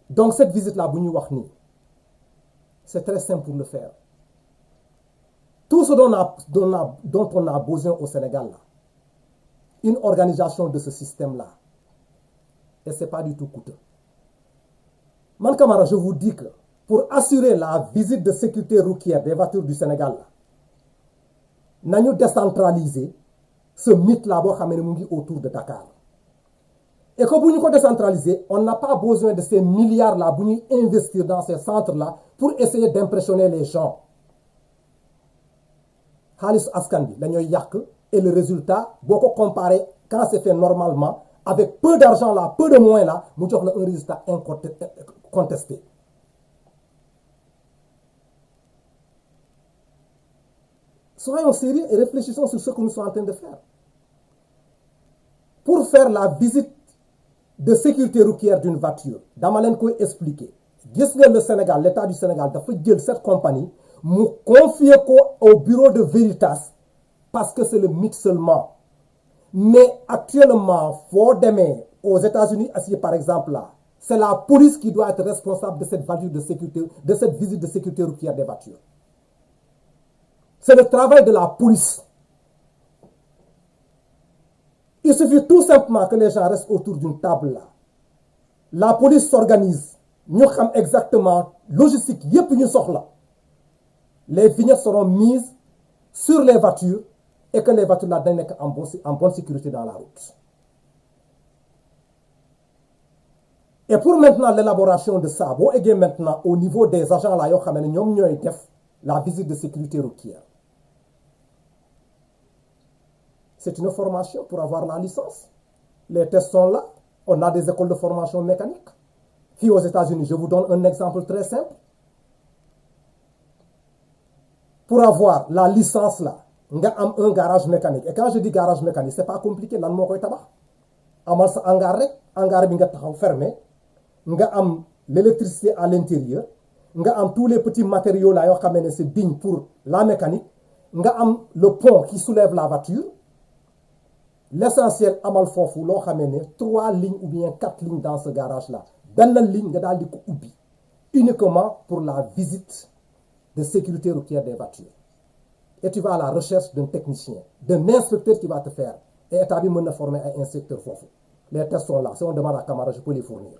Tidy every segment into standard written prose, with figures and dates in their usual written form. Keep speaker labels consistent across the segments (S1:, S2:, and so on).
S1: Donc cette visite-là, c'est très simple pour le faire. Tout ce dont on a besoin au Sénégal, là, une organisation de ce système-là, et ce n'est pas du tout coûteux. Man Camara, je vous dis que pour assurer la visite de sécurité routière des voitures du Sénégal, nous avons décentralisé ce mythe-là autour de Dakar. Et que pour nous décentraliser, on n'a pas besoin de ces milliards-là pour nous investir dans ces centres-là pour essayer d'impressionner les gens. Halis Askandi, et le résultat, beaucoup comparé quand c'est fait normalement, avec peu d'argent là, peu de moyens là, nous avons un résultat incontesté. Soyons sérieux et réfléchissons sur ce que nous sommes en train de faire. Pour faire la visite de sécurité routière d'une voiture, Damalen koy expliquer. Le Sénégal, l'État du Sénégal, dafa jël cette compagnie, mu confier au bureau de Veritas parce que c'est le mythe seulement. Mais actuellement, faut demain aux États-Unis, par exemple là, c'est la police qui doit être responsable de cette voiture de sécurité, de cette visite de sécurité routière des voitures. C'est le travail de la police. Il suffit tout simplement que les gens restent autour d'une table là. La police s'organise. Nous savons exactement logistique. Les vignettes seront mises sur les voitures et que les voitures là en bonne sécurité dans la route. Et pour maintenant l'élaboration de ça, et maintenant au niveau des agents là, la visite de sécurité routière. C'est une formation pour avoir la licence. Les tests sont là. On a des écoles de formation mécanique. Puis aux États-Unis, je vous donne un exemple très simple. Pour avoir la licence là, on a un garage mécanique. Et quand je dis garage mécanique, c'est pas compliqué. Là, on a un hangar fermé. On a l'électricité à l'intérieur. On a tous les petits matériaux là, c'est digne pour la mécanique. On a le pont qui soulève la voiture. L'essentiel, amal fofu, lo xamene 3 lignes ou bien 4 lignes dans ce garage-là. Dans la ligne, nga dal di ko ubbi. Uniquement pour la visite de sécurité routière des voitures. Et tu vas à la recherche d'un technicien, d'un inspecteur qui va te faire. Et état bi meuna former un inspecteur fofu. Les tests sont là. Si on demande à Camara, je peux les fournir.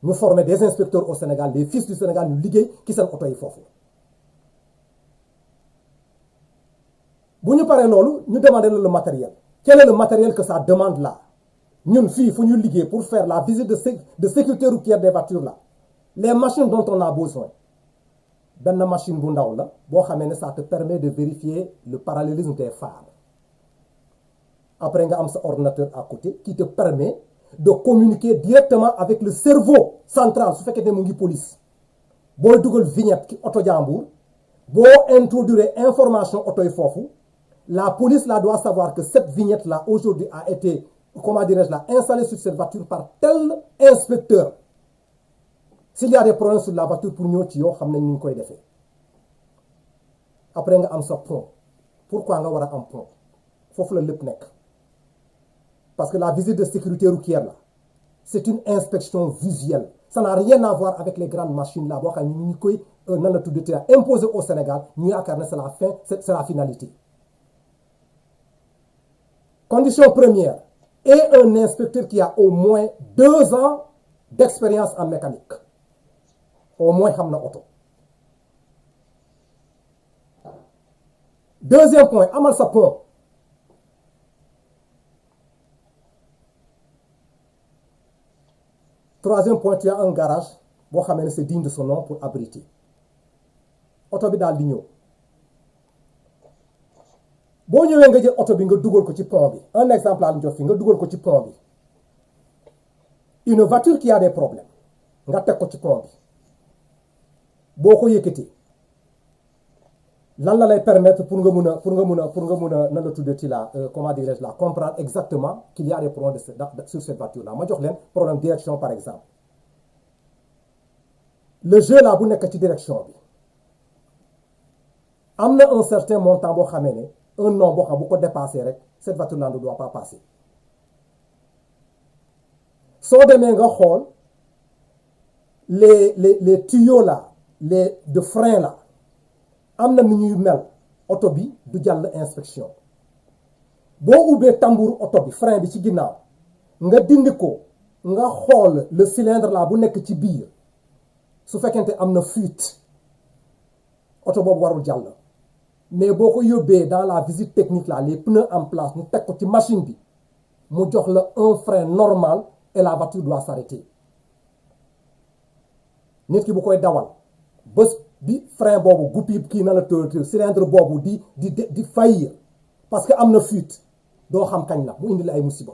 S1: Nous formons des inspecteurs au Sénégal, les fils du Sénégal, nous liguez qui sont auto yi fofu. Si nous parlons nous demandons le matériel. Quel est le matériel que ça demande là? Nous, il faut nous liguer pour faire la visite de sécurité routière des voitures là. Les machines dont on a besoin. Une machine bundaw là, ça te permet de vérifier le parallélisme des phares. Après, il y a un ordinateur à côté qui te permet de communiquer directement avec le cerveau central. Ce fait que tu es police. Si tu as une vignette qui est auto jambour, si tu introduire information auto fofu, la police là doit savoir que cette vignette là aujourd'hui a été, comment dirais-je là, installée sur cette voiture par tel inspecteur. S'il y a des problèmes sur la voiture pour nous, on sait ce. Après, on a un pont. Pourquoi on a un pont? Il faut que le nek. Parce que la visite de sécurité routière là, c'est une inspection visuelle. Ça n'a rien à voir avec les grandes machines là. Imposé au Sénégal, c'est la fin, c'est la finalité. Condition première, et un inspecteur qui a au moins 2 ans d'expérience en mécanique. Au moins, il auto. Deuxième point, amal sa pont. Troisième point, tu as un garage, c'est digne de son nom pour abriter. Auto bi dal di ñëw. Boo ñëwee nga jël auto bi nga dugal ko ci pont bi. Un exemple la ñu jox fi nga dugal ko ci pont bi. Une voiture qui a des problèmes nga teg ko ci pont bi. Boo ko yëkkati lan la lay permettre pour nga mun a nan la tuddati la comment dirais-je la comprendre exactement qu'il y a des problèmes sur cette voiture là. Ma jox leen problème direction par exemple. Le jeu là bu nekk ci direction bi. Am na un certain montant boo xamee ne un nom boo xam bu ko dépassé rek cette voiture là ne doit pas passer. Soo demee nga xool les tuyaux là les de frein là am na ni ñuy mel oto bi du jàll inspection boo ubbee tambour oto bi frein bi ci ginnaaw nga dindi ko nga xool le cylindre là bu nekk ci biir su fekkente am na fuite oto boobu warul jàll mais boo ko yóbbee dans la visite technique là les pneus en place ñu teg ko ci machine bi mu jox la un frein normal et la voiture doit s'arrêter nit ki bu koy dawal bés bi frein boobu guppi kii na la tëdd cylindre boobu di faillir parce que am na fuite doo xam kañ la mu indi la ay musiba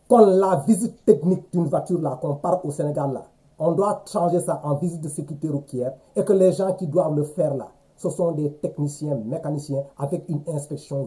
S1: kon la visite technique d'une voiture là qu'on parle au Sénégal là on doit changer ça en visite de sécurité routière et que les gens qui doivent le faire là ce sont des techniciens mécaniciens avec une inspection